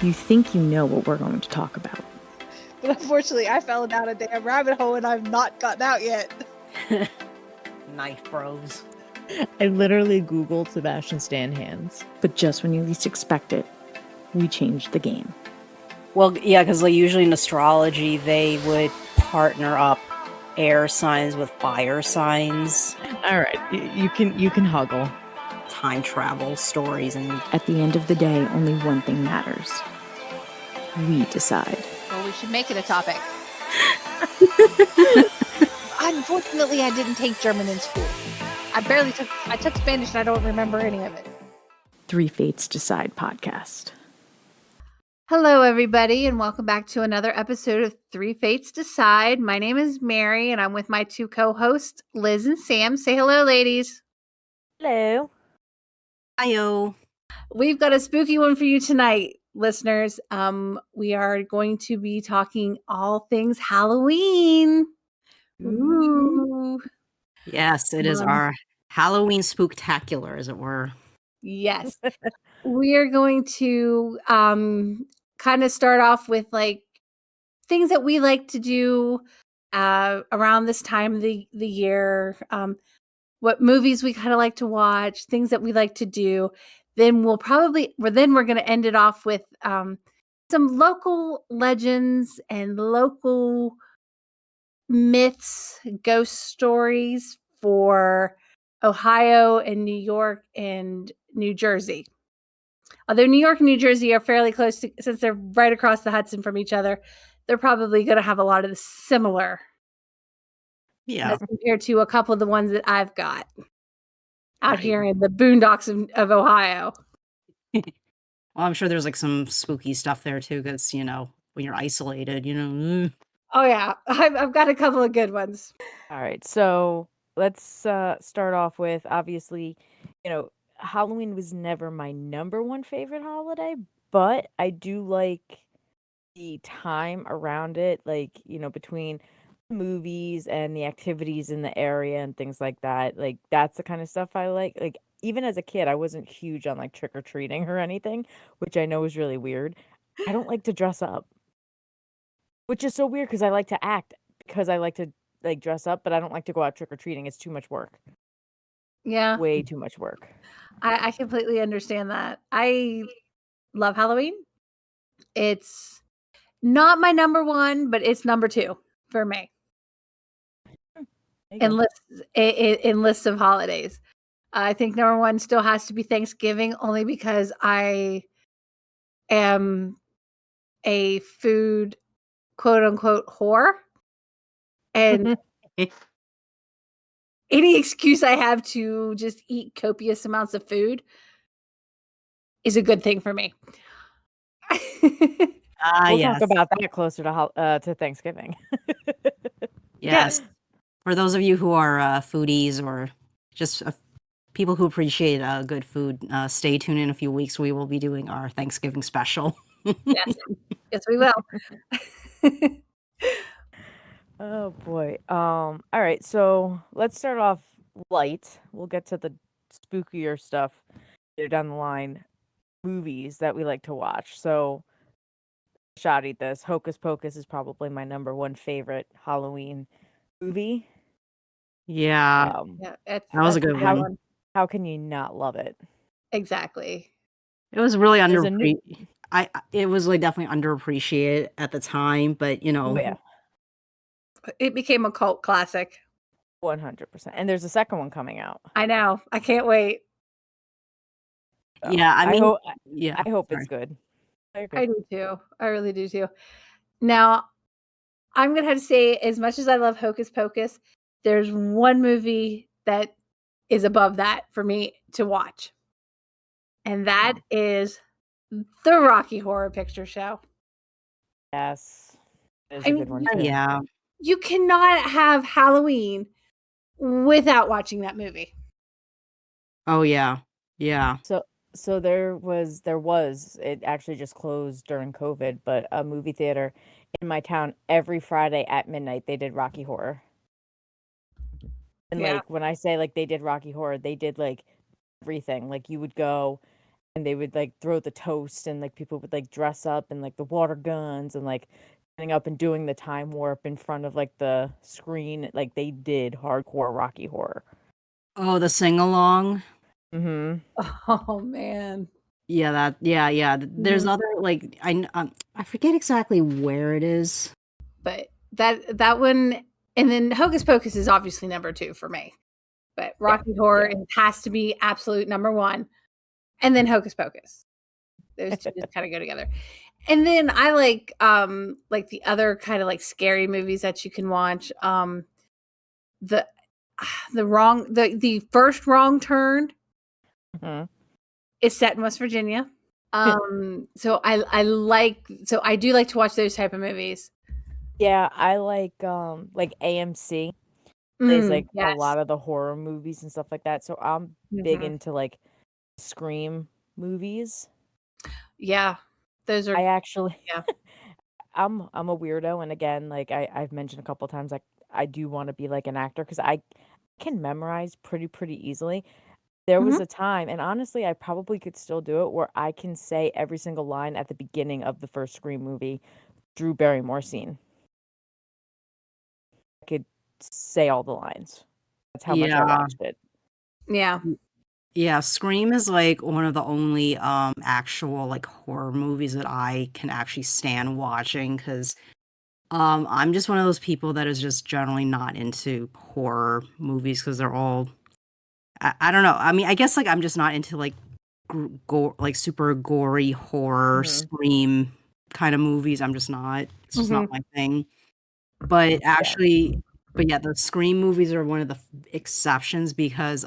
You think you know what we're going to talk about. But unfortunately, I fell down a damn rabbit hole and I've not gotten out yet. Knife bros. I literally Googled Sebastian Stan hands. But just when you least expect it, we changed the game. Well, yeah, because like usually in astrology, they would partner up air signs with fire signs. All right, you can huggle. Time travel stories, and At the end of the day, only one thing matters. We decide. Well, we should make it a topic. Unfortunately, I didn't take German in school. I took Spanish and I don't remember any of it. Three Fates Decide podcast. Hello, everybody, and welcome back to another episode of Three Fates Decide. My name is Mary, and I'm with my two co-hosts, Liz and Sam. Say hello, ladies. Hello. Hiyo. We've got a spooky one for you tonight, listeners. We are going to be talking all things Halloween. Ooh. Yes, it is our Halloween spooktacular, as it were. Yes. We are going to kind of start off with like things that we like to do around this time of the year, what movies we kind of like to watch, things that we like to do. Then we're going to end it off with some local legends and local myths, ghost stories for Ohio and New York and New Jersey. Although New York and New Jersey are fairly close since they're right across the Hudson from each other, they're probably going to have a lot of the similar. Yeah. As compared to a couple of the ones that I've got out here in the boondocks of Ohio. Well, I'm sure there's like some spooky stuff there too, because when you're isolated, Oh yeah, I've got a couple of good ones. All right, so let's start off with, obviously, Halloween was never my number one favorite holiday, but I do like the time around it, like, between movies and the activities in the area and things like that. Like, that's the kind of stuff I like. Like, even as a kid, I wasn't huge on like trick-or-treating or anything, which I know is really weird. I don't like to dress up, which is so weird because I like to act, because I like to like dress up, but I don't like to go out trick-or-treating. It's too much work. Yeah. Way too much work. I completely understand that. I love Halloween. It's not my number one, but it's number two for me. In lists of holidays. I think number one still has to be Thanksgiving, only because I am a food quote unquote whore. And any excuse I have to just eat copious amounts of food is a good thing for me. We'll yes. talk about that closer to Thanksgiving. Yes. For those of you who are foodies or just people who appreciate good food, stay tuned in a few weeks. We will be doing our Thanksgiving special. Yes, we will. Oh boy. All right, so let's start off light. We'll get to the spookier stuff later down the line. Movies that we like to watch. So, shot at this. Hocus Pocus is probably my number one favorite Halloween movie. Yeah. That was a good one. How can you not love it? Exactly. It was really it was like definitely underappreciated at the time, but Oh, yeah. It became a cult classic. 100%. And there's a second one coming out. I know. I can't wait. Yeah, I hope it's good. I do too. I really do too. Now, I'm going to have to say, as much as I love Hocus Pocus, there's one movie that is above that for me to watch. And that is the Rocky Horror Picture Show. Yes. It's a good one too. Yeah. You cannot have Halloween without watching that movie. Oh yeah. Yeah. So there was it actually just closed during COVID, but a movie theater in my town every Friday at midnight they did Rocky Horror. And like when I say like they did Rocky Horror, they did like everything. Like you would go and they would like throw the toast, and like people would like dress up and like the water guns and like getting up and doing the time warp in front of like the screen. Like they did hardcore Rocky Horror. Oh, the sing along. Mm-hmm. Oh man. Yeah, yeah. There's Mhm. other like I forget exactly where it is. But that one, and then Hocus Pocus is obviously number 2 for me. But Rocky Horror yeah. it has to be absolute number 1, and then Hocus Pocus. Those two just kind of go together. And then I like the other kind of like scary movies that you can watch. The the first Wrong Turn Mhm. is set in West Virginia. So I do like to watch those type of movies. Yeah, I like AMC plays like a Yes. lot of the horror movies and stuff like that. So I'm big Mhm. into like Scream movies. Yeah. Those are I actually yeah. I'm a weirdo, and again, like I've mentioned a couple times, like I do want to be like an actor because I can memorize pretty easily. There was Mhm. a time, and honestly, I probably could still do it, where I can say every single line at the beginning of the first Scream movie, Drew Barrymore scene. I could say all the lines. That's how much I Yeah. watched it. Yeah. Yeah, Scream is like one of the only actual like horror movies that I can actually stand watching because I'm just one of those people that is just generally not into horror movies because they're all I don't know. I mean, I guess like I'm just not into like like super gory horror Mhm. scream kind of movies. I'm just not. It's just not Mhm. my thing. But Yeah. actually, but yeah, the Scream movies are one of the exceptions because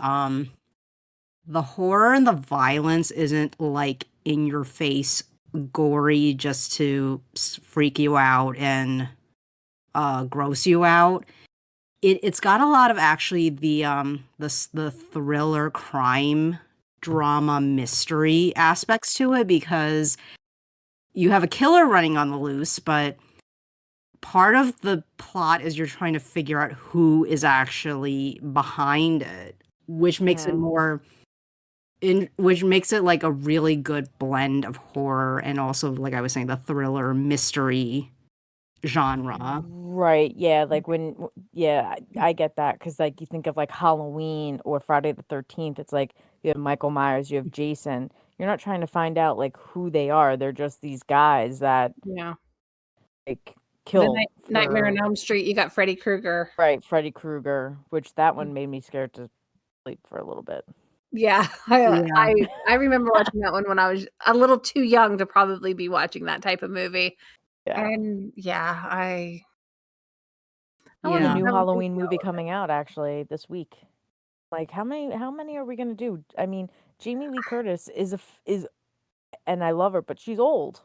the horror and the violence isn't like in your face gory just to freak you out and gross you out. It's got a lot of actually the thriller crime drama mystery aspects to it because you have a killer running on the loose, but part of the plot is you're trying to figure out who is actually behind it, which makes it Mhm. more which makes it like a really good blend of horror and also, like I was saying, the thriller mystery genre. Right, yeah, like yeah, I get that because like you think of like Halloween or Friday the 13th, it's like you have Michael Myers, you have Jason. You're not trying to find out like who they are. They're just these guys that Yeah. like The kill Nightmare on for Elm Street, you got Freddy Krueger. right, Freddy Krueger, which that one made me scared to sleep for a little bit. Yeah. I Yeah. I I remember watching that one when I was a little too young to probably be watching that type of movie. Yeah. And yeah, I There's wanna a Yeah. new I would think Halloween movie so. coming out actually this week. Like how many are we gonna do? I mean, Jamie Lee Curtis is and I love her, but she's old.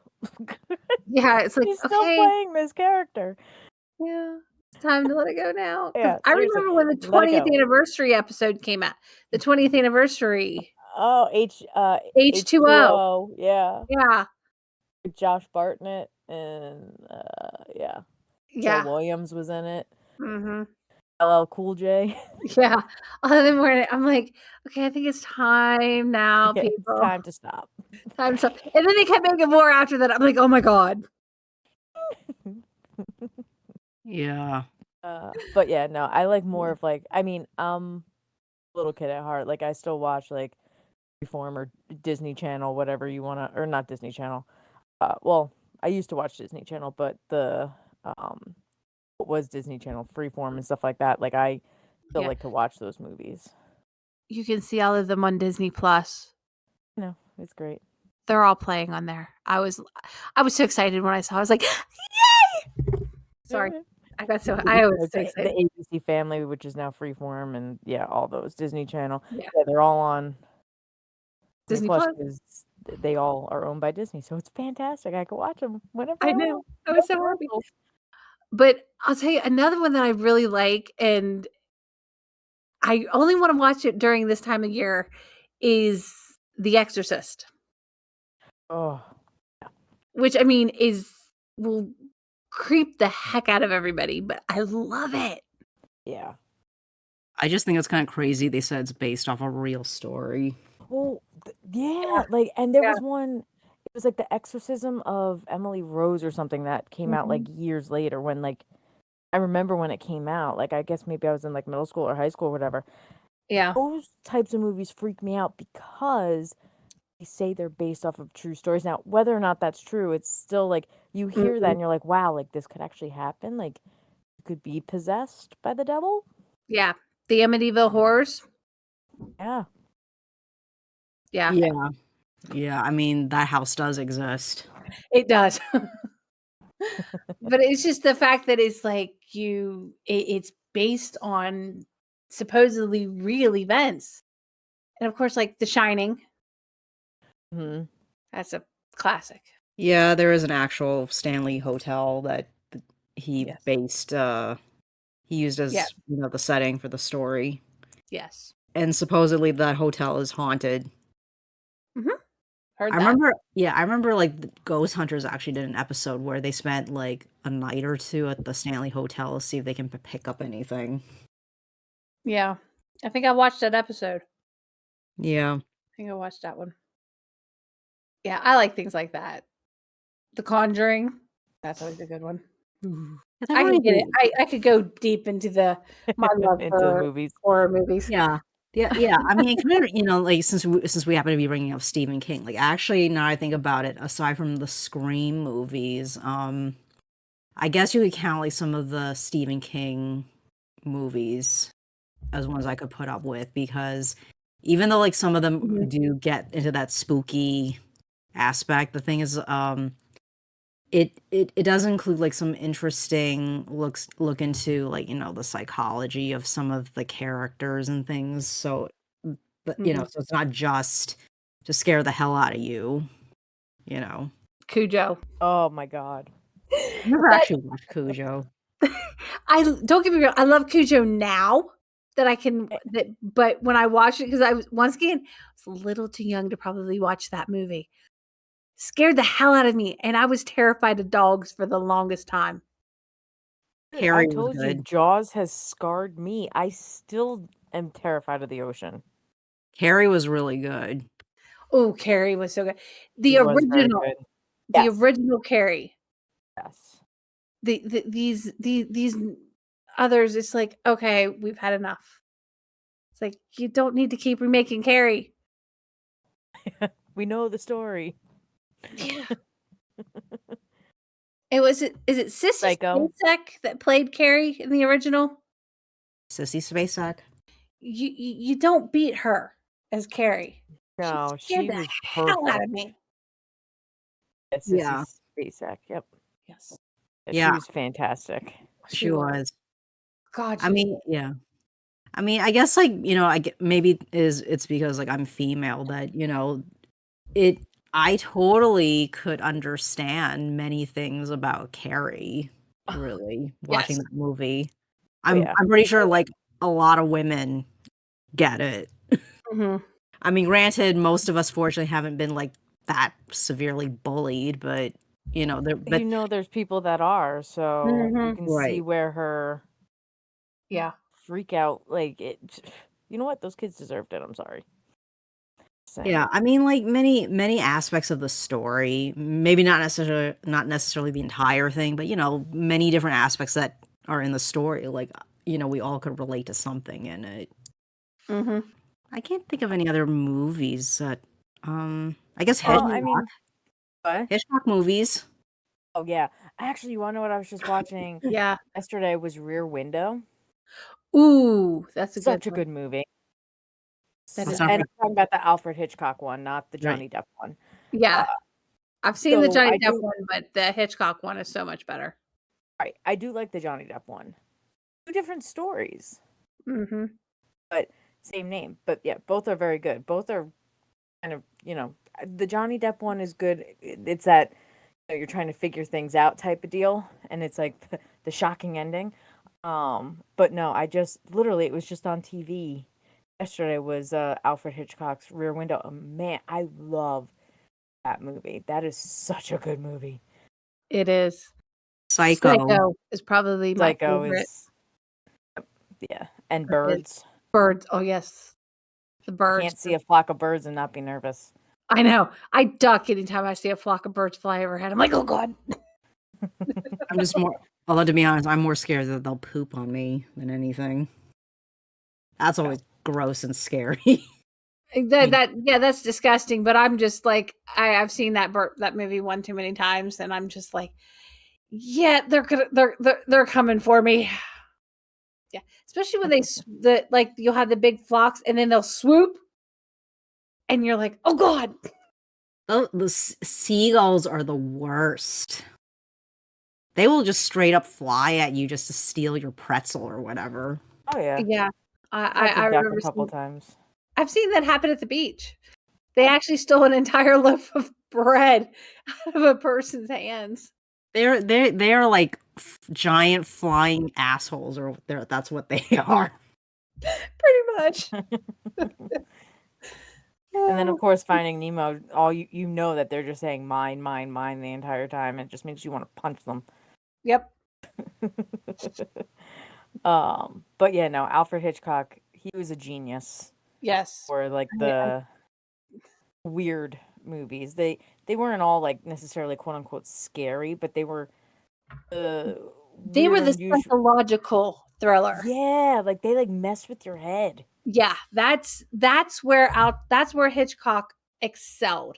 Yeah, it's like, She's still okay, playing this character. yeah, it's time to let it go now. Because Yeah, I seriously, remember when the let it 20th go. anniversary episode came out. The 20th anniversary, Oh, H2O. H2O, yeah. Yeah, With Josh Bartnett and yeah, Joe yeah, Williams was in it. mhm, LL Cool J. yeah. All of them were I'm like, "Okay, I think it's time now, Yeah, it's people. time to stop. Time to" and then they kept making more after that. I'm like, "Oh my god." Yeah. But yeah, no, I like more of like I mean, a little kid at heart. Like I still watch like Freeform or Disney Channel, whatever you wanna or not Disney Channel. Well, I used to watch Disney Channel, but the um what was Disney Channel, Freeform and stuff like that. Like I still Yeah. like to watch those movies. You can see all of them on Disney Plus. No, it's great. They're all playing on there. I was so excited when I saw. I was like, "Yay!" Sorry. I was It's so the excited. ABC Family, which is now Freeform, and yeah, all those Disney Channel. Yeah. Yeah, they're all on Disney Disney Plus Plus. because they all are owned by Disney, so it's fantastic. I can watch them whenever I I know. want. I No was so happy. commercials. But I'll tell you another one that I really like, and I only wanna watch it during this time of year, is The Exorcist, Oh, which, I mean, is will creep the heck out of everybody, but I love it. yeah. I just think it's kind of crazy they said it's based off a real story. Well, yeah, like, and there Yeah. was one. It was like the exorcism of Emily Rose or something that came out like years later. When like I remember when it came out. Like I guess maybe I was in like middle school or high school or whatever. Yeah. Those types of movies freak me out because they say they're based off of true stories. Now, whether or not that's true, it's still like you hear that Mhm. and you're like, wow, like this could actually happen. Like you could be possessed by the devil. Yeah. The Amityville Horrors. Yeah. Yeah, Yeah. Yeah. I mean, that house does exist. it does. But it's just the fact that it's like it's based on supposedly real events. And of course, like The Shining, Hmm. that's a classic. Yeah, there is an actual Stanley hotel that he Yes. based he used Yeah. as, the setting for the story. Yes. And supposedly that hotel is haunted. Heard I that. remember like the Ghost Hunters actually did an episode where they spent like a night or two at the Stanley Hotel to see if they can pick up anything. Yeah. I think I watched that episode. Yeah. I think I watched that one. Yeah, I like things like that. The Conjuring, that's always a good one. I can get it. I could go deep into my love Into the for movies. horror movies. Yeah. Yeah, yeah. I mean, like since we happen to be bringing up Stephen King, like actually now I think about it, aside from the Scream movies, I guess you could count like some of the Stephen King movies as ones I could put up with because even though like some of them Mhm. do get into that spooky aspect, the thing is, it does include like some interesting look into like the psychology of some of the characters and things. So, but Mhm. so it's not just to scare the hell out of you. You know, Cujo. Oh my god. I never That actually watched Cujo. I don't get me wrong. I love Cujo now that I can. But when I watched it, because I was once again I was a little too young to probably watch that movie. Scared the hell out of me, and I was terrified of dogs for the longest time. Dude, I Carrie was told you good. Jaws has scarred me. I still am terrified of the ocean. Carrie was really good. Oh, Carrie was so good. He The was very original, good. the Yes. original Carrie. Yes. These others, it's like, okay, we've had enough. It's like you don't need to keep remaking Carrie. We know the story. Yeah. Is it Sissy Psycho. Spacek that played Carrie in the original? Sissy Spacek. You don't beat her as Carrie. She No, scared she the was hell out perfect. of me. Yes, Yeah, Sissy Spacek. Yep. Yes, Yeah, she yeah, was fantastic. she she was. was. God, I she was. mean, yeah. I mean, I guess like maybe it's because like I'm female that it. I totally could understand many things about Carrie. Really, watching Yes. that movie, Oh yeah. I'm pretty sure like a lot of women get it. Mhm. I mean, granted, most of us fortunately haven't been like that severely bullied, but You know there's people that are, so you Mhm. can see right. where her Yeah. freak out like it. You know what? Those kids deserved it. I'm sorry. Saying. Yeah, I mean, like many aspects of the story, maybe not necessarily the entire thing, but many different aspects that are in the story. Like, we all could relate to something in it. Mhm. I can't think of any other movies that, I guess Well, Hitchcock, I mean, what? Hitchcock movies. Oh yeah. Actually, you want to know what I was just watching Yeah. yesterday? Was Rear Window. Ooh, that's a good Such a one. good movie. That That's is. not And I'm talking about the Alfred Hitchcock one, not the right. Johnny Depp one. Yeah. Uh, I've seen the so Johnny I Depp do. one, but the Hitchcock one is so much better. Right, I do like the Johnny Depp one. Two different stories, Mhm. but same name. But yeah, both are very good. Both are kind of the Johnny Depp one is good. It's that you're trying to figure things out type of deal, and it's like the shocking ending. But no, I just literally it was just on TV yesterday was Alfred Hitchcock's Rear Window. Oh, man, I love that movie. That is such a good movie. It is. Psycho. Psycho is probably my Psycho favorite. is yeah, and Of his. Birds. Birds. Oh yes. The I birds. can't see a flock of birds and not be nervous. I know. I duck anytime I see a flock of birds fly overhead. I'm like, oh God. I'm just more, although to be honest, I'm more scared that they'll poop on me than anything. That's always gross and scary. That's disgusting. But I'm just like, I've seen that movie one too many times, and I'm just like, yeah, they're coming for me. Yeah, especially when like you'll have the big flocks, and then they'll swoop, and you're like, oh God. Oh, the seagulls are the worst. They will just straight up fly at you just to steal your pretzel or whatever. Oh yeah. Yeah, I've had to I duck remember a couple times. I've seen that happen at the beach. They actually stole an entire loaf of bread out of a person's hands. They're like giant flying assholes, or that's what they are. Pretty much. And then, of course, Finding Nemo, all you know that they're just saying mine, mine, mine the entire time. It just makes you want to punch them. Yep. But yeah, no, Alfred Hitchcock, he was a genius Yes. for like the weird movies. They weren't all like necessarily quote unquote scary, but they were They were the psychological thriller. Yeah, like they like mess with your head. Yeah, that's where Hitchcock excelled.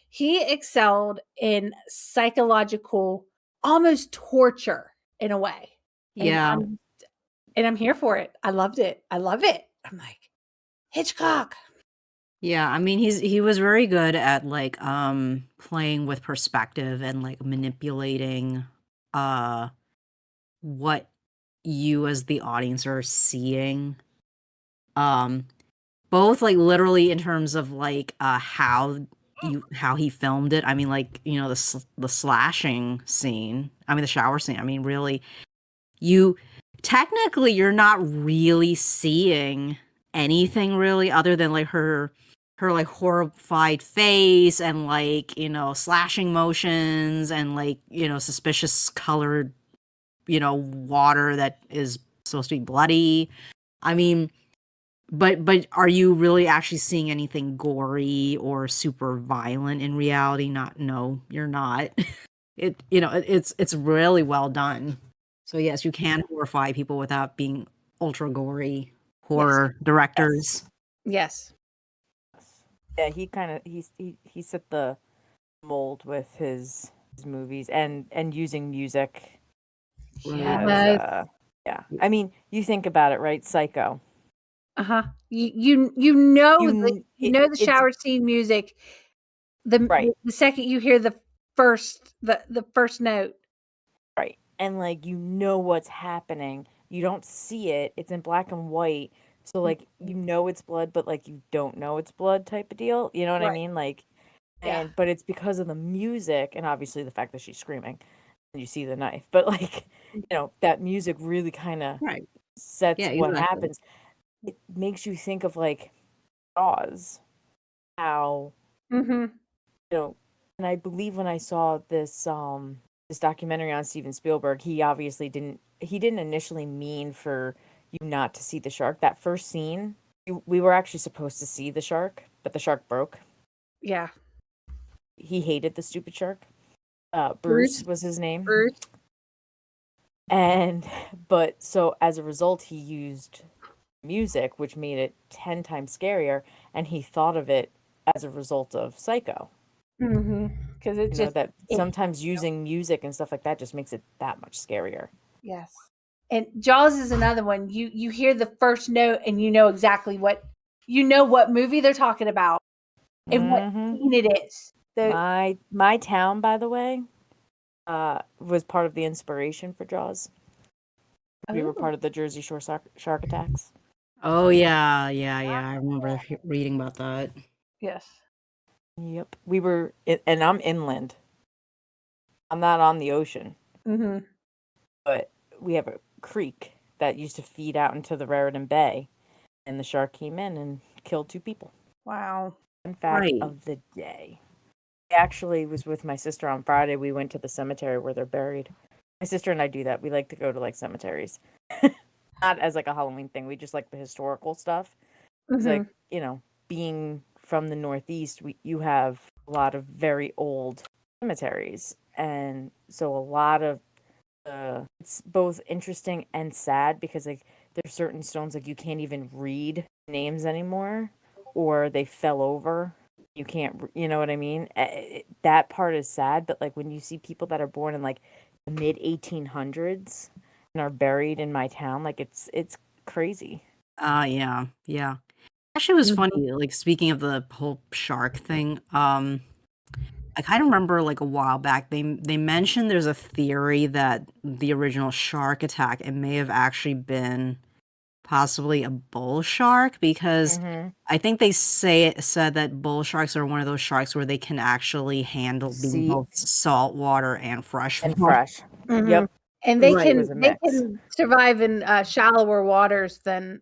He excelled in psychological, almost torture in a way. Yeah. And I'm here for it. I loved it. I love it. I'm like, Hitchcock. Yeah, I mean he was very good at like playing with perspective and like manipulating what you as the audience are seeing. Both like literally in terms of like how he filmed it. I mean, like, you know, the slashing scene. I mean, the shower scene. I mean, really, you're not really seeing anything really other than like her like horrified face and like, you know, slashing motions and like, you know, suspicious colored, you know, water that is supposed to be bloody. I mean, but are you really actually seeing anything gory or super violent in reality? No, you're not. It's really well done. So yes, you can horrify people without being ultra gory horror directors. Yes. Yeah, he set the mold with his movies and using music. Yes. Yeah. I mean, you think about it, right? Psycho. Uh-huh. You know the shower scene music the second you hear the first note. Right. And like you know what's happening. You don't see it. It's in black and white. So like you know it's blood, but like you don't know it's blood type of deal. You know what I mean? Like but it's because of the music and obviously the fact that she's screaming and you see the knife. But like, you know, that music really kind of sets what happens. It makes you think of like Jaws, how you know, and I believe when I saw this documentary on Steven Spielberg, he obviously didn't initially mean for you not to see the shark. That first scene, we were actually supposed to see the shark, but the shark broke. Yeah. He hated the stupid shark. Bruce was his name. Bruce. But so as a result, he used music, which made it 10 times scarier, and he thought of it as a result of Psycho. Because it's just that sometimes using music and stuff like that just makes it that much scarier. Yes. And Jaws is another one. You hear the first note and you know exactly what movie they're talking about and what scene it is. My town, by the way, was part of the inspiration for Jaws. We were part of the Jersey Shore shark attacks. Oh yeah. I remember reading about that. Yes. Yep. We were, and I'm inland. I'm not on the ocean. But we have a creek that used to feed out into the Raritan Bay, and the shark came in and killed 2 people. Wow. Fun fact of the day. I actually was with my sister on Friday. We went to the cemetery where they're buried. My sister and I do that. We like to go to like cemeteries. Not as like a Halloween thing. We just like the historical stuff. It's like, you know, being from the Northeast, you have a lot of very old cemeteries, and so a lot of it's both interesting and sad because like there's certain stones like you can't even read names anymore, or they fell over. You can't, you know what I mean? That part is sad, but like when you see people that are born in like the mid 1800s and are buried in my town, like it's crazy. Yeah, yeah. Actually, it was Mhm. funny. Like speaking of the whole shark thing, I kind of remember like a while back they mentioned there's a theory that the original shark attack it may have actually been possibly a bull shark because Mm-hmm. I think said that bull sharks are one of those sharks where they can actually handle being See, both salt water and fresh and water. fresh. Mhm. Yep, And it was a they mix. can survive in shallower waters than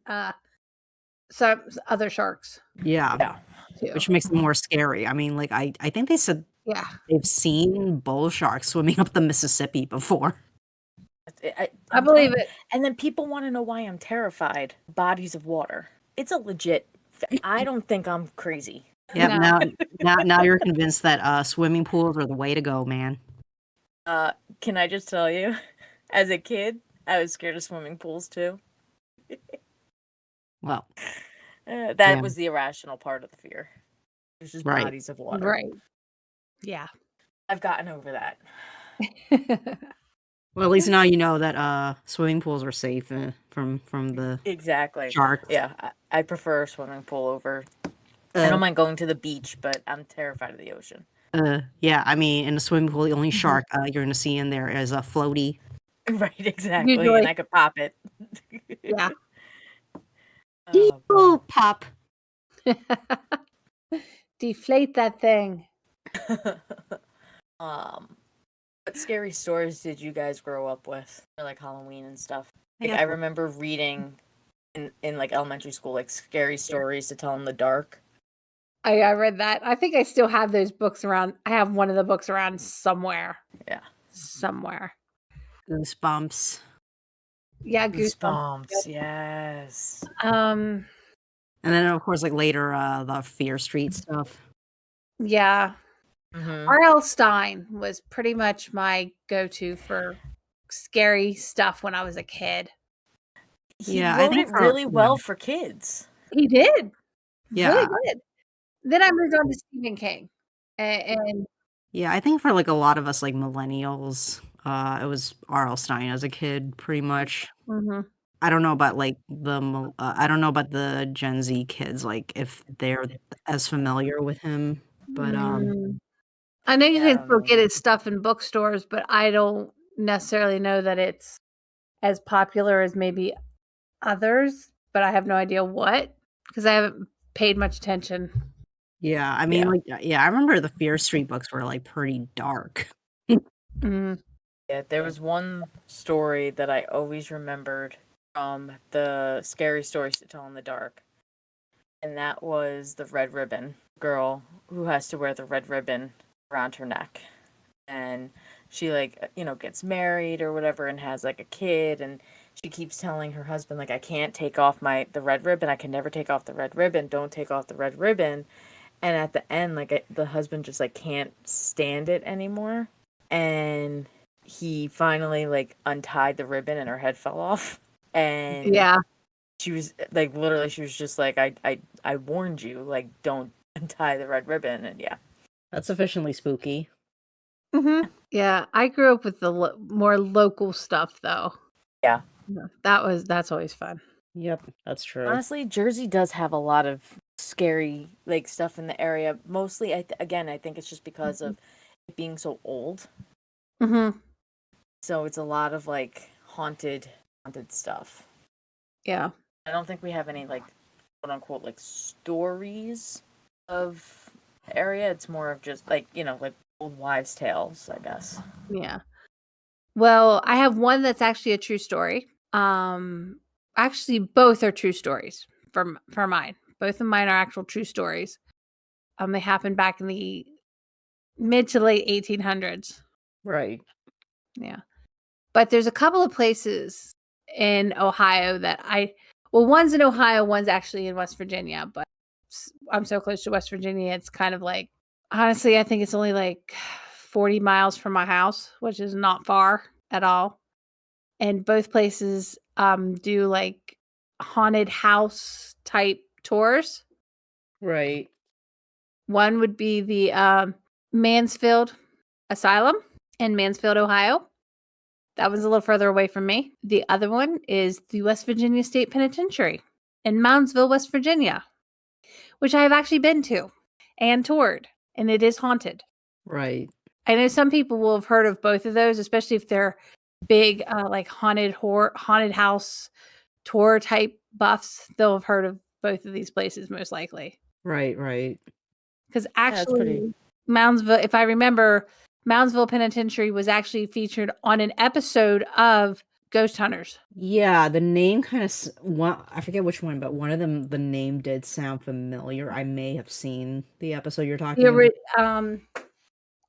some other sharks Yeah, Yeah. too. which makes it more scary. I mean, like I think they said Yeah. they've seen bull sharks swimming up the Mississippi before. I I'm believe telling it. And then people want to know why I'm terrified. Bodies of water. It's a legit. I don't think I'm crazy. Yep, No. now you're convinced that swimming pools are the way to go, man. Can I just tell you, as a kid, I was scared of swimming pools too. Well, That yeah, was the irrational part of the fear. It was just right. bodies of water. Right. Yeah. I've gotten over that. Well, at least now you know that swimming pools are safe from the Exactly. sharks. Yeah, I prefer a swimming pool over. I Uh, don't mind going to the beach, but I'm terrified of the ocean. yeah. I mean, in the swimming pool, the only shark you're gonna see in there is a floaty. Right, exactly. And Usually. I could pop it. Yeah. Oh boy. Oh, pop. Deflate that thing. um, what scary stories did you guys grow up with? For like Halloween and stuff. I Like got I remember reading in like elementary school, like scary stories to tell in the dark. I read that. I think I still have those books around. I have one of the books around somewhere. Yeah. Somewhere. goosebumps. Yeah, Goosebumps. Goosebumps, yes. Um, And then of course, like later, the Fear Street stuff. yeah. Mm-hmm. R.L. Stein was pretty much my go-to for scary stuff when I was a kid. He Yeah, I wrote think it for really well for kids. He did. Really yeah, good. Then I moved on to Stephen King. And yeah, I think for like a lot of us, like millennials, it was R.L. Stein as a kid, pretty much. mhm. I don't know about like I don't know about the Gen Z kids, like if they're as familiar with him, but Mm. I know you Yeah, I can don't still know get either. his stuff in bookstores, but I don't necessarily know that it's as popular as maybe others, but I have no idea what because I haven't paid much attention. yeah, I mean, Yeah. like, yeah, I remember the Fear Street books were like pretty dark. Mm. Yeah, there was one story that I always remembered from the scary stories to tell in the dark. And that was the red ribbon girl who has to wear the red ribbon around her neck. And she like, gets married or whatever and has like a kid, and she keeps telling her husband like I can't take off the red ribbon. I can never take off the red ribbon. Don't take off the red ribbon. And at the end the husband just like can't stand it anymore. And he finally like untied the ribbon and her head fell off. And Yeah. she was like literally she was just like I warned you, like don't untie the red ribbon. And yeah. That's sufficiently spooky. Mhm. Yeah, I grew up with the more local stuff though. Yeah. Yeah, that's always fun. Yep, that's true. Honestly, Jersey does have a lot of scary like stuff in the area. Mostly again, I think it's just because of it being so old. Mhm. So it's a lot of like haunted stuff. Yeah. I don't think we have any like quote unquote like stories of the area. It's more of just like, like old wives' tales, I guess. Yeah. Well, I have one that's actually a true story. Actually both are true stories for mine. Both of mine are actual true stories. They happened back in the mid to late 1800s. Right. Yeah. But there's a couple of places in Ohio that one's in Ohio, one's actually in West Virginia, but I'm so close to West Virginia. It's kind of like, honestly, I think it's only like 40 miles from my house, which is not far at all. And both places do like haunted house type tours. Right. One would be the Mansfield Asylum in Mansfield, Ohio. That one's a little further away from me. The other one is the West Virginia State Penitentiary in Moundsville, West Virginia, which I have actually been to and toured, and it is haunted. Right. I know some people will have heard of both of those, especially if they're big, like haunted house tour type buffs. They'll have heard of both of these places most likely. Right. Right. Because Yeah, that's pretty. actually, Moundsville, if I remember, Moundsville Penitentiary was actually featured on an episode of Ghost Hunters. Yeah, the name kind of one. I forget which one, but one of them, the name did sound familiar. I may have seen the episode you're talking about.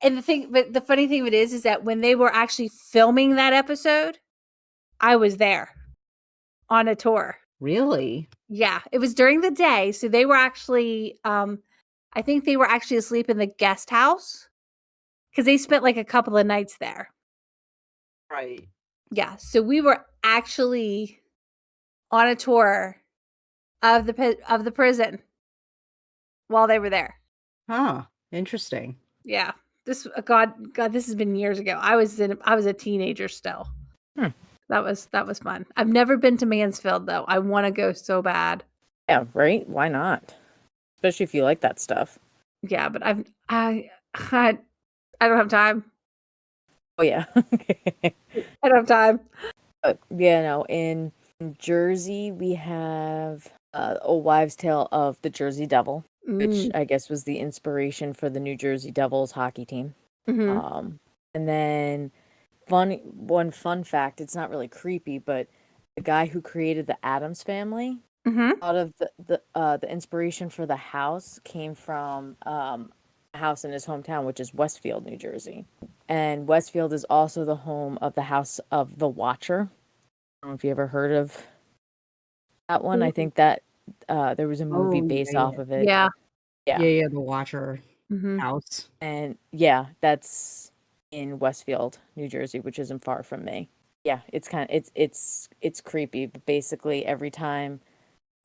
And the funny thing of it is that when they were actually filming that episode, I was there on a tour. Really? Yeah, it was during the day, so they were actually, I think they were actually asleep in the guest house because they spent like a couple of nights there. Right. Yeah, so we were actually on a tour of the prison while they were there. Huh. Interesting. Yeah, God, this has been years ago. I was a teenager still. That was fun. I've never been to Mansfield though. I want to go so bad. Yeah, right? Why not? Especially if you like that stuff. Yeah, but I don't have time. Oh, yeah. I don't have time. Yeah, no. In Jersey, we have Old Wives' Tale of the Jersey Devil, which I guess was the inspiration for the New Jersey Devils hockey team. Mm-hmm. And then one fun fact, it's not really creepy, but the guy who created the Addams Family, out of the inspiration for the house came from a house in his hometown, which is Westfield, New Jersey. And Westfield is also the home of the House of the Watcher. I don't know if you ever heard of that one. I think that there was a movie based off of it. Yeah. Yeah, the Watcher Mm-hmm. house. And yeah, that's in Westfield, New Jersey, which isn't far from me. Yeah, it's kind of it's creepy, but basically every time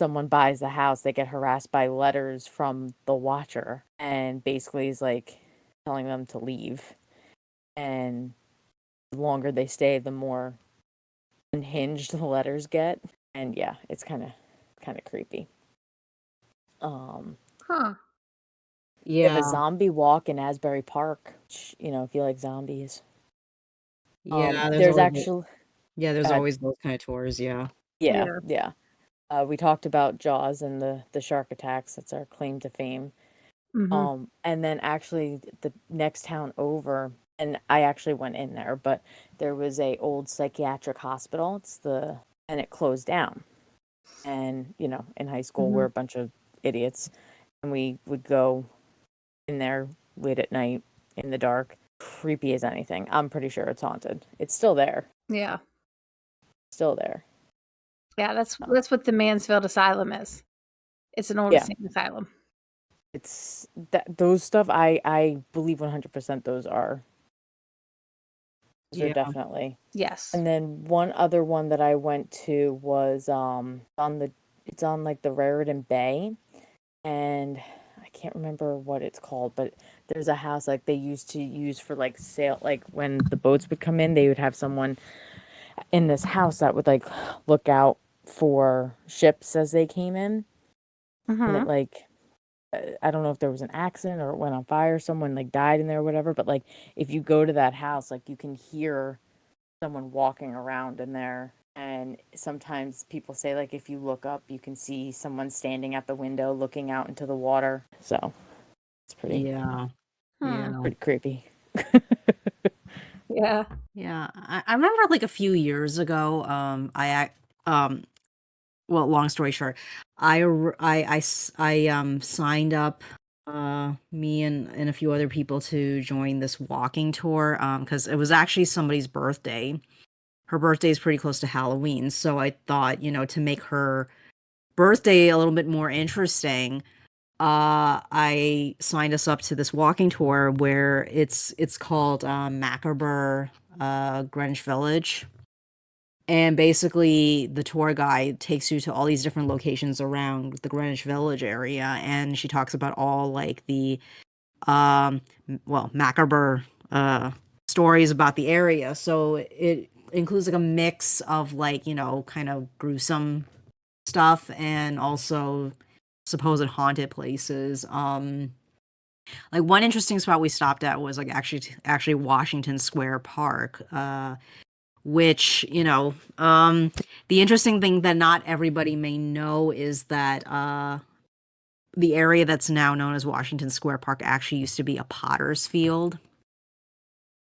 someone buys the house, they get harassed by letters from the Watcher, and basically is like telling them to leave. And the longer they stay, the more unhinged the letters get. And yeah, it's kind of creepy. Huh. They have Yeah. a zombie walk in Asbury Park, which, if you like zombies. Yeah, There's actually there's always those kind of tours, yeah. yeah. We talked about Jaws and the shark attacks. That's our claim to fame. Mm-hmm. And then actually the next town over, and I actually went in there, but there was a old psychiatric hospital. And it closed down. And, in high school, we're a bunch of idiots, and we would go in there late at night in the dark. Creepy as anything. I'm pretty sure it's haunted. It's still there. Yeah. Still there. Yeah, that's what the Mansfield Asylum is. It's an old insane asylum. It's those stuff I believe 100% those are definitely. Yes. And then one other one that I went to was it's on like the Raritan Bay, and I can't remember what it's called, but there's a house like they used to use for like sail, like when the boats would come in, they would have someone in this house that would like look out for ships as they came in. And it like I don't know if there was an accident or it went on fire, someone like died in there or whatever, but like if you go to that house, like you can hear someone walking around in there. And sometimes people say like if you look up, you can see someone standing at the window looking out into the water. So it's pretty pretty creepy. Yeah. Yeah, I remember like a few years ago, well, long story short, I signed up, me and a few other people to join this walking tour, because it was actually somebody's birthday. Her birthday is pretty close to Halloween, so I thought, to make her birthday a little bit more interesting, I signed us up to this walking tour where it's called Macabre Greenwich Village. And basically, the tour guide takes you to all these different locations around the Greenwich Village area, and she talks about all like the macabre stories about the area. So it includes like a mix of like, kind of gruesome stuff and also supposed haunted places. Like one interesting spot we stopped at was like actually Washington Square Park. Which, the interesting thing that not everybody may know is that the area that's now known as Washington Square Park actually used to be a potter's field.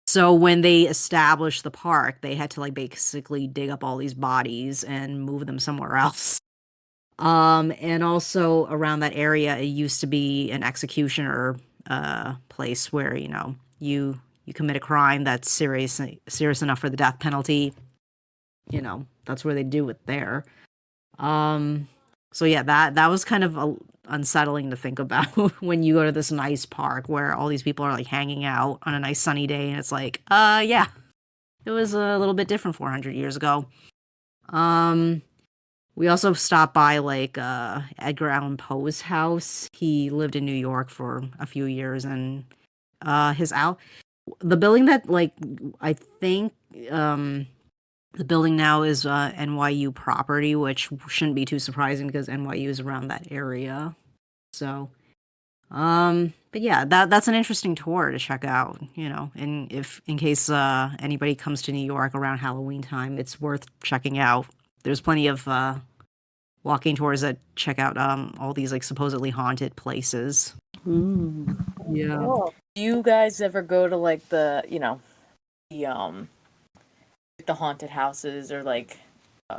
So when they established the park, they had to like basically dig up all these bodies and move them somewhere else. And also around that area, it used to be an executioner place where, you commit a crime that's serious enough for the death penalty. That's where they do it there. So yeah, that was kind of unsettling to think about when you go to this nice park where all these people are like hanging out on a nice sunny day, and it's like, yeah, it was a little bit different 400 years ago. We also stopped by like Edgar Allan Poe's house. He lived in New York for a few years, and the building that like I think the building now is NYU property, which shouldn't be too surprising because NYU is around that area. So, but yeah, that's an interesting tour to check out, and if in case anybody comes to New York around Halloween time, it's worth checking out. There's plenty of walking tours that check out all these like supposedly haunted places. Ooh. Yeah. Cool. Do you guys ever go to like the the haunted houses or like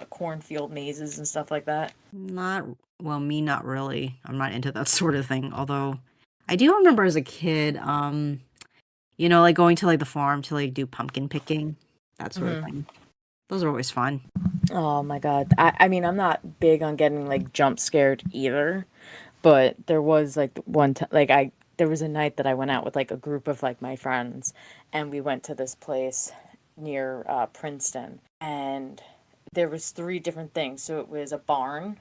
cornfield mazes and stuff like that? Me, not really. I'm not into that sort of thing. Although I do remember as a kid, like going to like the farm to like do pumpkin picking, that sort of thing. Those are always fun. Oh my God. I mean, I'm not big on getting like jump scared either, but there was like one time, there was a night that I went out with like a group of like my friends, and we went to this place near Princeton, and there was three different things. So it was a barn,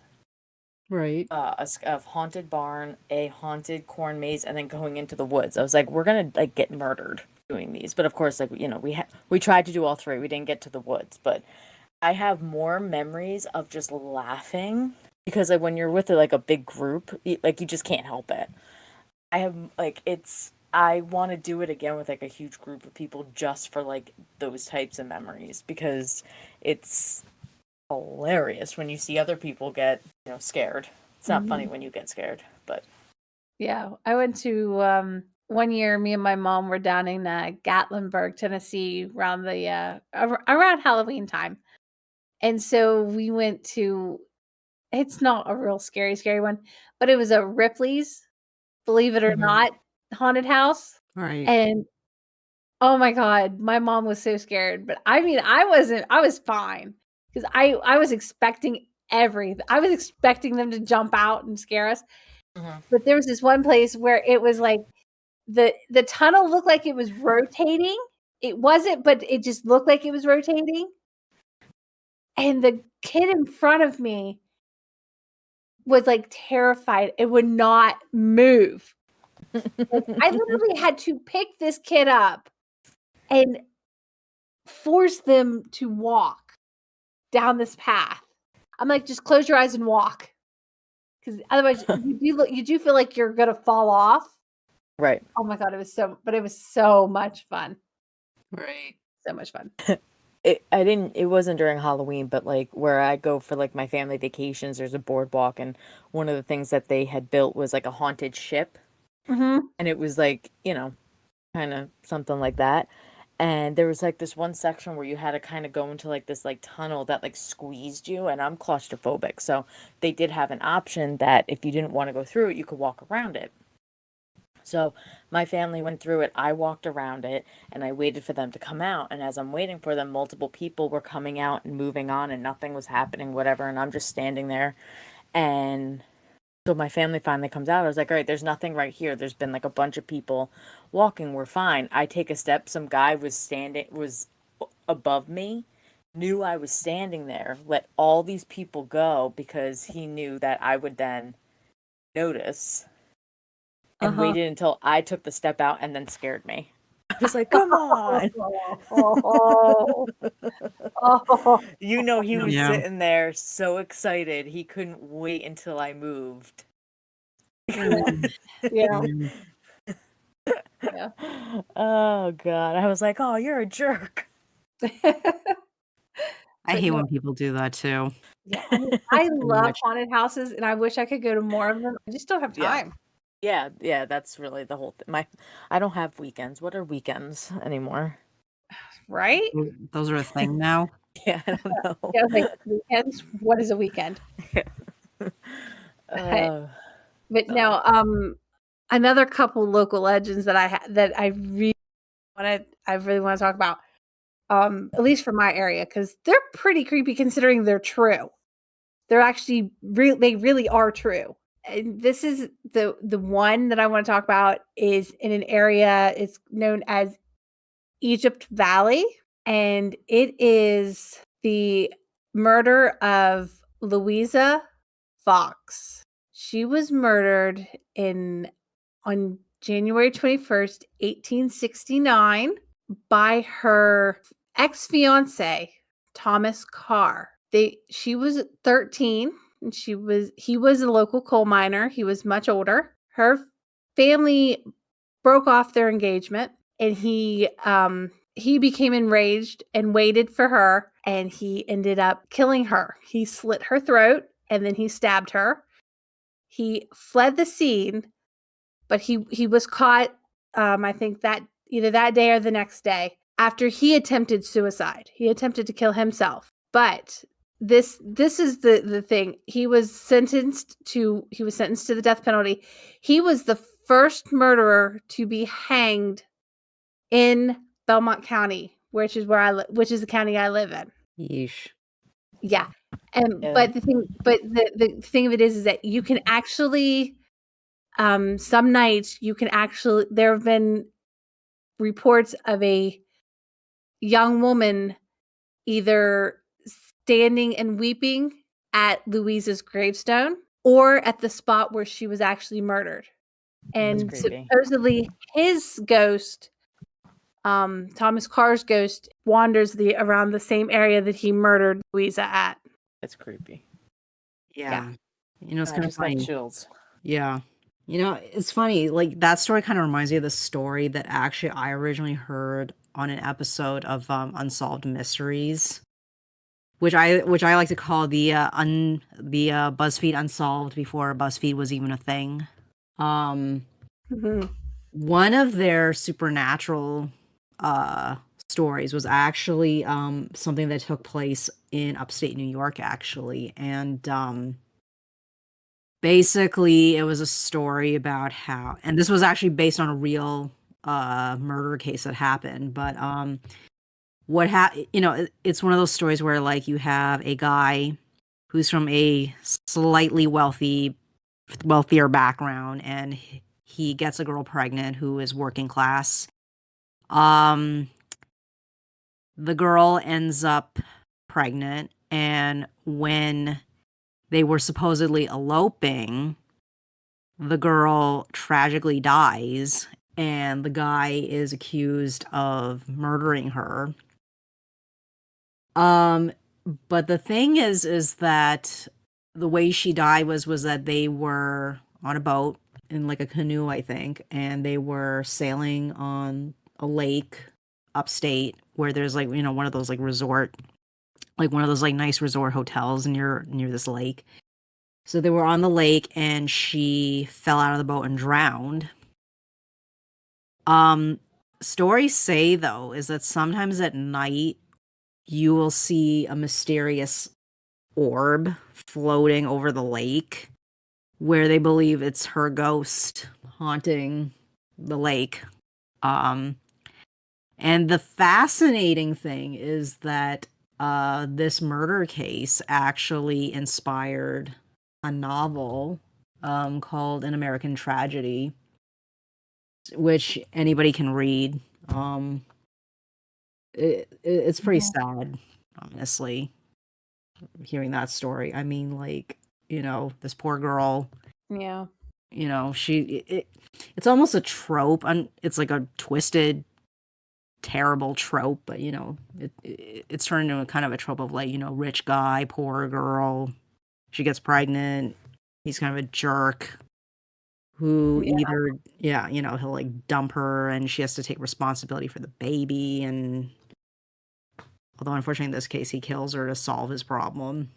Right. a haunted barn, a haunted corn maze, and then going into the woods. I was like, we're gonna like get murdered doing these. But of course, like we tried to do all three. We didn't get to the woods, but I have more memories of just laughing because like when you're with like a big group, you just can't help it. I want to do it again with like a huge group of people just for like those types of memories because it's hilarious when you see other people get, scared. It's not funny when you get scared, but Yeah, I went to one year. Me and my mom were down in Gatlinburg, Tennessee, around the around Halloween time, and so we went to. It's not a real scary one, but it was a Ripley's, believe it or not, haunted house, Right. and oh my God, my mom was so scared. But I mean, I wasn't. I was fine because I was expecting everything. I was expecting them to jump out and scare us. But there was this one place where it was like the tunnel looked like it was rotating. It wasn't, but it just looked like it was rotating. And the kid in front of me was like terrified. It would not move. Like, I literally had to pick this kid up and force them to walk down this path. I'm like, just close your eyes and walk. Because otherwise you do feel like you're gonna fall off. right. Oh my God, it was so much fun. Right. So much fun. It wasn't during Halloween, but like where I go for like my family vacations, there's a boardwalk, and one of the things that they had built was like a haunted ship, Mm-hmm. and it was like, kind of something like that. And there was like this one section where you had to kind of go into like this like tunnel that like squeezed you, and I'm claustrophobic. So they did have an option that if you didn't want to go through it, you could walk around it. So my family went through it, I walked around it, and I waited for them to come out. And as I'm waiting for them, multiple people were coming out and moving on, and nothing was happening, whatever. And I'm just standing there. And So my family finally comes out. I was like, all right, there's nothing right here. There's been like a bunch of people walking. We're fine. I take a step. Some guy was above me, knew I was standing there, let all these people go because he knew that I would then notice, and Uh-huh. waited until I took the step out and then scared me. I was like, come on. Oh. You know, he was Yeah. sitting there so excited. He couldn't wait until I moved. Yeah. Mm. Yeah. Oh, God. I was like, oh, you're a jerk. I But hate no, when people do that too. yeah, I mean, I Pretty love much. haunted houses, and I wish I could go to more of them. I just don't have Yeah. time, Yeah, that's really the whole thing. I don't have weekends. What are weekends anymore? right? Those are a thing now. Yeah, I don't know. Yeah, I was like, weekends? What is a weekend? Uh, But no, another couple local legends that I really want to talk about, at least for my area, because they're pretty creepy considering they're true. They're actually they really are true. And this is the one that I want to talk about is in an area. It's known as Egypt Valley, and it is the murder of Louisa Fox. She was murdered on January 21st, 1869 by her ex-fiance, Thomas Carr. She was 13 and he was a local coal miner. He was much older. Her family broke off their engagement, and he became enraged and waited for her, and he ended up killing her. He slit her throat and then he stabbed her. He fled the scene, but he was caught, I think that either that day or the next day, after he attempted suicide. He attempted to kill himself. But this is the thing. He was sentenced to the death penalty. He was the first murderer to be hanged in Belmont County, which is which is the county I live in. Yeesh. Yeah. And Yeah. but the thing of it is that you can actually, some nights you can actually, there have been reports of a young woman either standing and weeping at Louisa's gravestone or at the spot where she was actually murdered. That's And creepy. supposedly his ghost, Thomas Carr's ghost, wanders around the same area that he murdered Louisa at. That's creepy. Yeah. You know, it's I kind of just got funny. chills. Yeah. You know, it's funny. Like that story kind of reminds me of the story that actually I originally heard on an episode of Unsolved Mysteries, which I like to call the BuzzFeed Unsolved before BuzzFeed was even a thing. Mhm. One of their supernatural stories was actually something that took place in upstate New York, actually, and basically it was a story about how, and this was actually based on a real murder case that happened, but it's one of those stories where like you have a guy who's from a slightly wealthier background, and he gets a girl pregnant who is working class. The girl ends up pregnant, and when they were supposedly eloping, the girl tragically dies, and the guy is accused of murdering her. But the thing is that the way she died was that they were on a boat in like a canoe, I think, and they were sailing on a lake upstate where there's like, one of those like one of those like nice resort hotels near this lake. So they were on the lake and she fell out of the boat and drowned. Stories say though is that sometimes at night you will see a mysterious orb floating over the lake where they believe it's her ghost haunting the lake. And the fascinating thing is that this murder case actually inspired a novel called An American Tragedy, which anybody can read. It's pretty sad, honestly, hearing that story. I mean, like, this poor girl, Yeah. it's almost a trope, and it's like a twisted, terrible trope, but it's turned into a kind of a trope of, like, rich guy, poor girl, she gets pregnant, he's kind of a jerk who Yeah. either, he'll like dump her and she has to take responsibility for the baby, and although unfortunately in this case he kills her to solve his problem.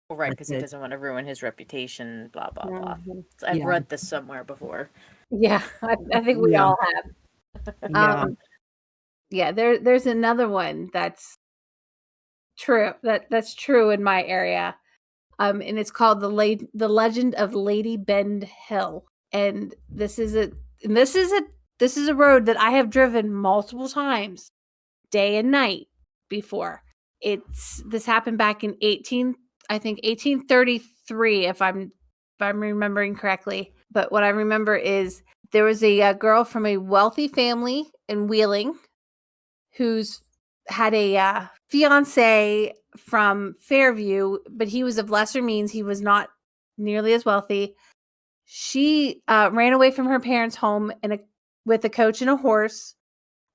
Well, right, But because he doesn't want to ruin his reputation, blah, blah, blah. Mhm. I've Yeah. read this somewhere before. Yeah, I think we Yeah. all have. Yeah. Yeah, there's another one that's true. That's true in my area. And it's called the Legend of Lady Bend Hill. And this is a road that I have driven multiple times, day and night before. This happened back in 1833 if I'm remembering correctly. But what I remember is there was a girl from a wealthy family in Wheeling who's had a fiance from Fairview, but he was of lesser means. He was not nearly as wealthy. She ran away from her parents' home with a coach and a horse,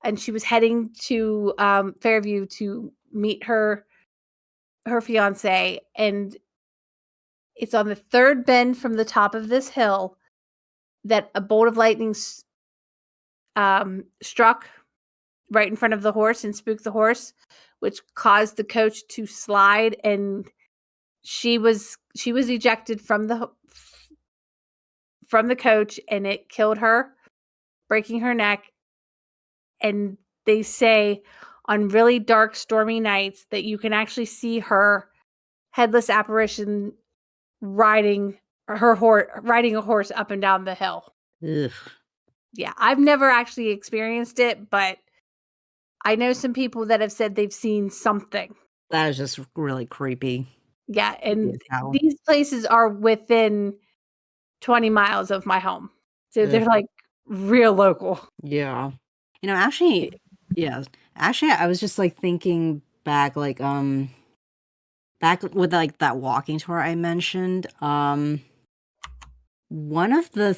and she was heading to Fairview to meet her fiance. And it's on the third bend from the top of this hill that a bolt of lightning struck right in front of the horse and spooked the horse, which caused the coach to slide, and she was ejected from the coach, and it killed her, breaking her neck. And they say on really dark, stormy nights that you can actually see her headless apparition riding a horse up and down the hill. Ugh. Yeah, I've never actually experienced it, but I know some people that have said they've seen something. That is just really creepy. Yeah, and as hell. these places are within 20 miles of my home. So they're Ugh. like real local. Yeah. Actually, yeah. Actually, I was just like thinking back, like, back with like that walking tour I mentioned. One of the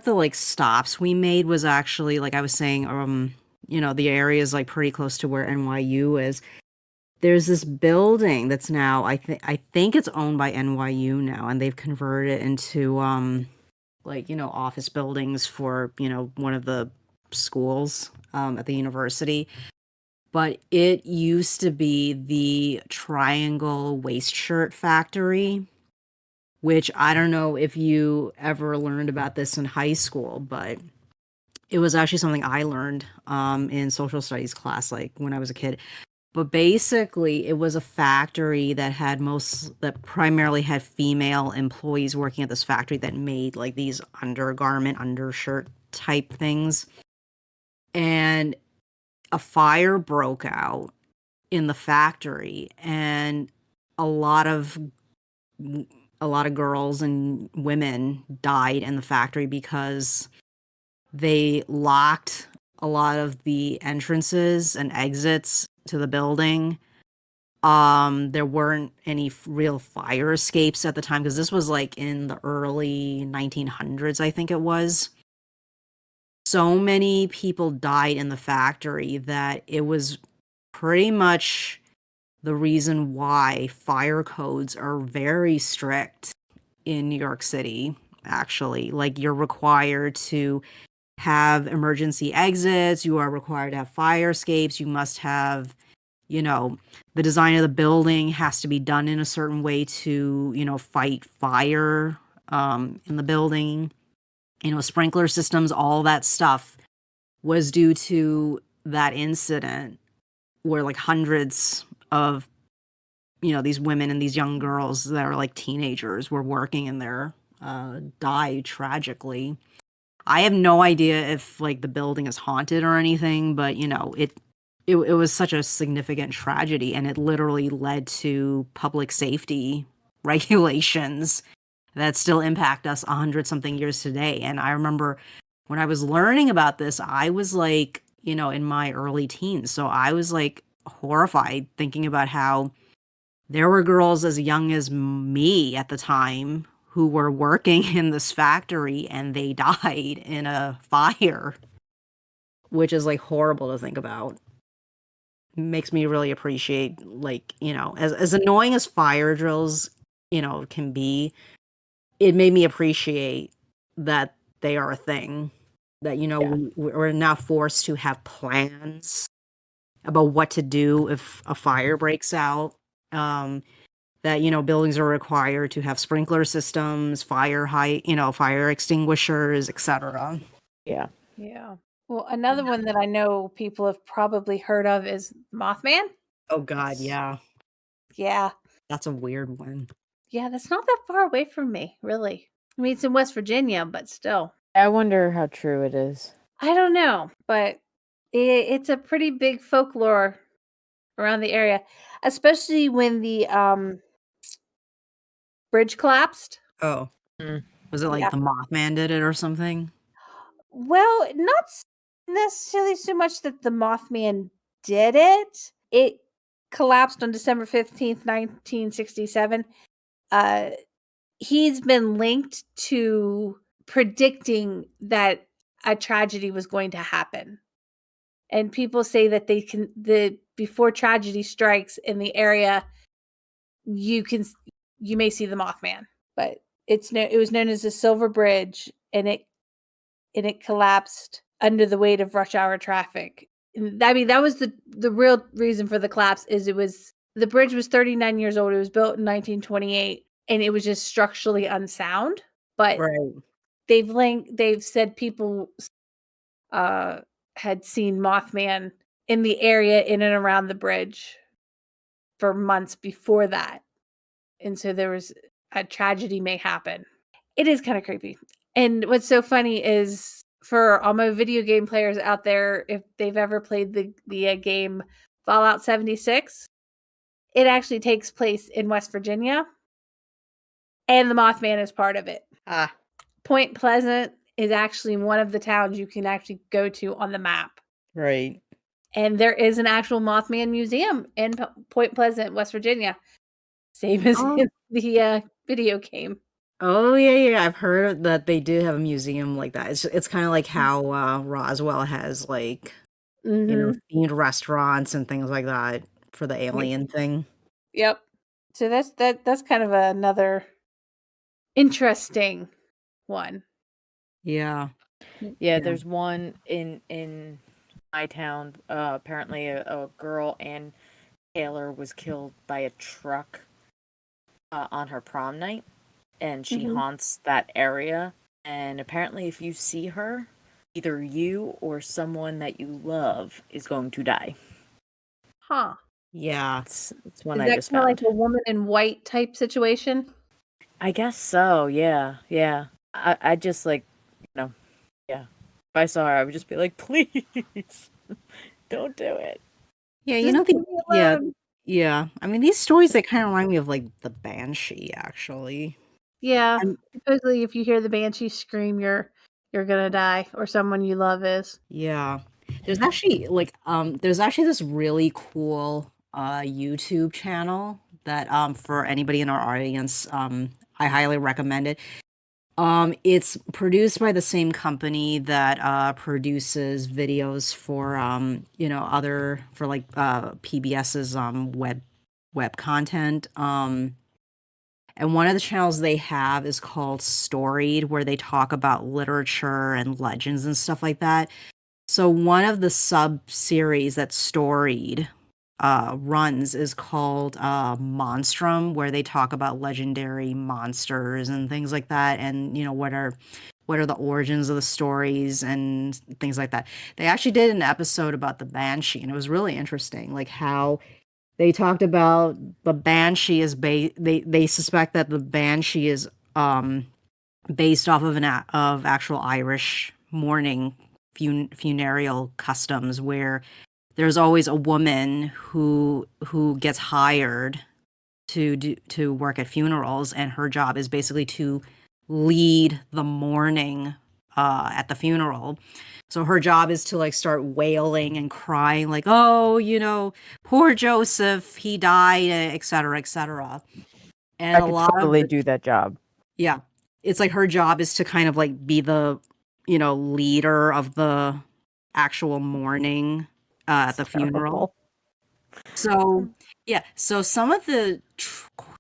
like stops we made was actually, like I was saying, the area is like pretty close to where NYU is. There's this building that's now, I think it's owned by NYU now, and they've converted it into like, office buildings for, one of the schools at the university. But it used to be the Triangle Waist Shirt Factory, which I don't know if you ever learned about this in high school, but it was actually something I learned in social studies class, like when I was a kid. But basically, it was a factory that primarily had female employees working at this factory that made like these undershirt type things. And a fire broke out in the factory, and a lot of girls and women died in the factory because they locked a lot of the entrances and exits to the building. There weren't any real fire escapes at the time, because this was like in the early 1900s, I think it was. So many people died in the factory that it was pretty much the reason why fire codes are very strict in New York City, actually. Like, you're required to have emergency exits, you are required to have fire escapes, you must have, the design of the building has to be done in a certain way to, fight fire in the building. Sprinkler systems, all that stuff was due to that incident where like hundreds of, these women and these young girls that are like teenagers were working in there, died tragically. I have no idea if like the building is haunted or anything, but it was such a significant tragedy, and it literally led to public safety regulations that still impact us 100 something years today. And I remember when I was learning about this, I was like, in my early teens. So I was like horrified thinking about how there were girls as young as me at the time who were working in this factory and they died in a fire, which is like horrible to think about. Makes me really appreciate, like, as annoying as fire drills, can be, it made me appreciate that they are a thing, that, Yeah. we're now forced to have plans about what to do if a fire breaks out. That, buildings are required to have sprinkler systems, fire extinguishers, etc. Yeah. Yeah. Well, another one that I know people have probably heard of is Mothman. Oh God, yeah. Yeah. That's a weird one. Yeah, that's not that far away from me, really. I mean, it's in West Virginia, but still. I wonder how true it is. I don't know, but it's a pretty big folklore around the area, especially when the bridge collapsed. Oh. Mm. Was it like Yeah. the Mothman did it or something? Well, not necessarily so much that the Mothman did it. It collapsed on December 15th, 1967. He's been linked to predicting that a tragedy was going to happen. And people say that before tragedy strikes in the area, you may see the Mothman. But it was known as the Silver Bridge, and it collapsed under the weight of rush hour traffic. I mean, that was the real reason for the collapse. Is the bridge was 39 years old. It was built in 1928, and it was just structurally unsound. But Right. they've said people had seen Mothman in the area in and around the bridge for months before that, and so there was a tragedy may happen. It is kind of creepy. And what's so funny is, for all my video game players out there, if they've ever played the game Fallout 76, it actually takes place in West Virginia, and the Mothman is part of it. Ah. Point Pleasant is actually one of the towns you can actually go to on the map. Right. And there is an actual Mothman museum in Point Pleasant, West Virginia. Same as Oh. in the video game. Oh yeah. I've heard that they did have a museum like that. It's kind of like how Roswell has, like, Mhm. themed restaurants and things like that for the alien thing. Yep. So that's kind of another interesting one. Yeah. Yeah, Yeah. there's one in my town. Apparently, a girl, Ann Taylor, was killed by a truck on her prom night, and she Mhm. haunts that area. And apparently, if you see her, either you or someone that you love is going to die. Huh. Yeah. It's one Is I that just kind of like found. a woman in white type situation? I guess so. Yeah, yeah. I just, like, yeah. If I saw her, I would just be like, please, don't do it. Yeah, Just leave me yeah, alone. yeah. I mean, these stories, they kind of remind me of like the Banshee, actually. Yeah. I'm Supposedly, if you hear the banshee scream, you're gonna die, or someone you love is. Yeah. There's actually this really cool YouTube channel that for anybody in our audience, I highly recommend it. It's produced by the same company that produces videos for other for like PBS's web content. And one of the channels they have is called Storied, where they talk about literature and legends and stuff like that. So one of the sub-series that Storied runs is called Monstrum, where they talk about legendary monsters and things like that, and what are the origins of the stories and things like that. They actually did an episode about the Banshee, and it was really interesting, like how they talked about the Banshee is they suspect that the Banshee is based off of of actual Irish mourning funereal customs, where there's always a woman who gets hired to work at funerals, and her job is basically to lead the mourning at the funeral. So her job is to like start wailing and crying, like, oh, poor Joseph, he died, et cetera, et cetera. And I a could lot of totally do that job. yeah, it's like her job is to kind of like be the leader of the actual mourning at It's the funeral. terrible. So yeah, so some of the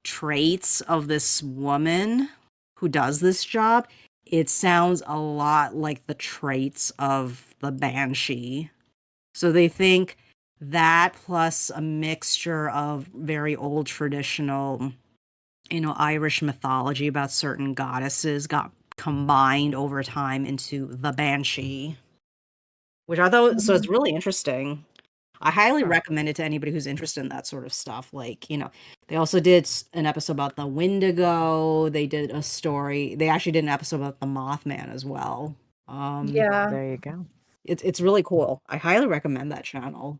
traits of this woman who does this job, it sounds a lot like the traits of the banshee. So they think that plus a mixture of very old traditional, Irish mythology about certain goddesses got combined over time into the banshee, which I thought, so it's really interesting. I highly Huh. recommend it to anybody who's interested in that sort of stuff. Like, they also did an episode about the Wendigo. They did a story. They actually did an episode about the Mothman as well. Yeah. There you go. It's really cool. I highly recommend that channel.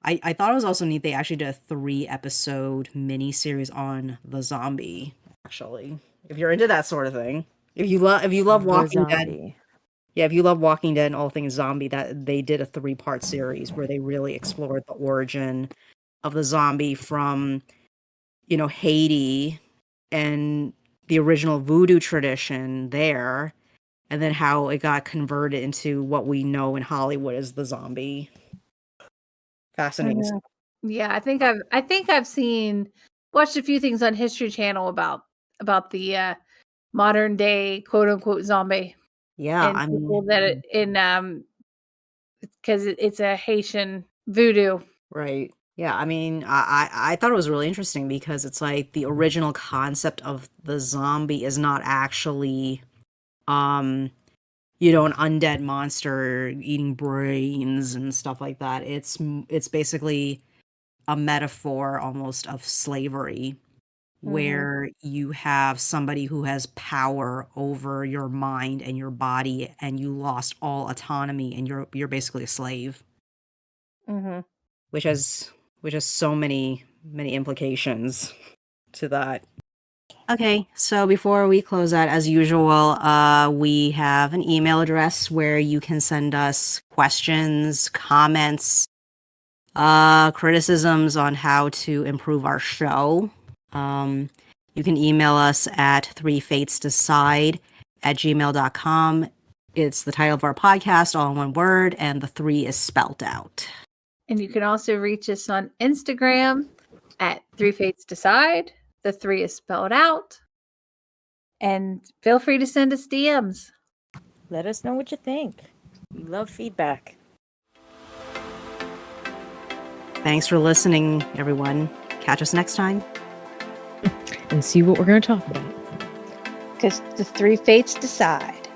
I thought it was also neat. They actually did a 3-episode mini-series on the zombie, actually. If you're into that sort of thing. If you love The Walking Dead. zombie. Yeah, if you love Walking Dead and all things zombie, that they did a 3-part series where they really explored the origin of the zombie from, Haiti and the original voodoo tradition there, and then how it got converted into what we know in Hollywood as the zombie. Fascinating. Mhm. Yeah, I think I've watched a few things on History Channel about the modern day quote unquote zombie Yeah, and I people mean, that because it's a Haitian voodoo. right. Yeah, I mean, I thought it was really interesting because it's like the original concept of the zombie is not actually, an undead monster eating brains and stuff like that. It's basically a metaphor almost of slavery, where you have somebody who has power over your mind and your body, and you lost all autonomy, and you're basically a slave, Mm-hmm. which has so many implications to that. Okay, so before we close out, as usual, we have an email address where you can send us questions, comments, criticisms on how to improve our show. You can email us at threefatesdecide@gmail.com. It's the title of our podcast, all in one word, and the 3 is spelt out. And you can also reach us on Instagram at 3fatesdecide. The 3 is spelled out. And feel free to send us DMs. Let us know what you think. We love feedback. Thanks for listening, everyone. Catch us next time. And see what we're going to talk about. Because the 3 fates decide.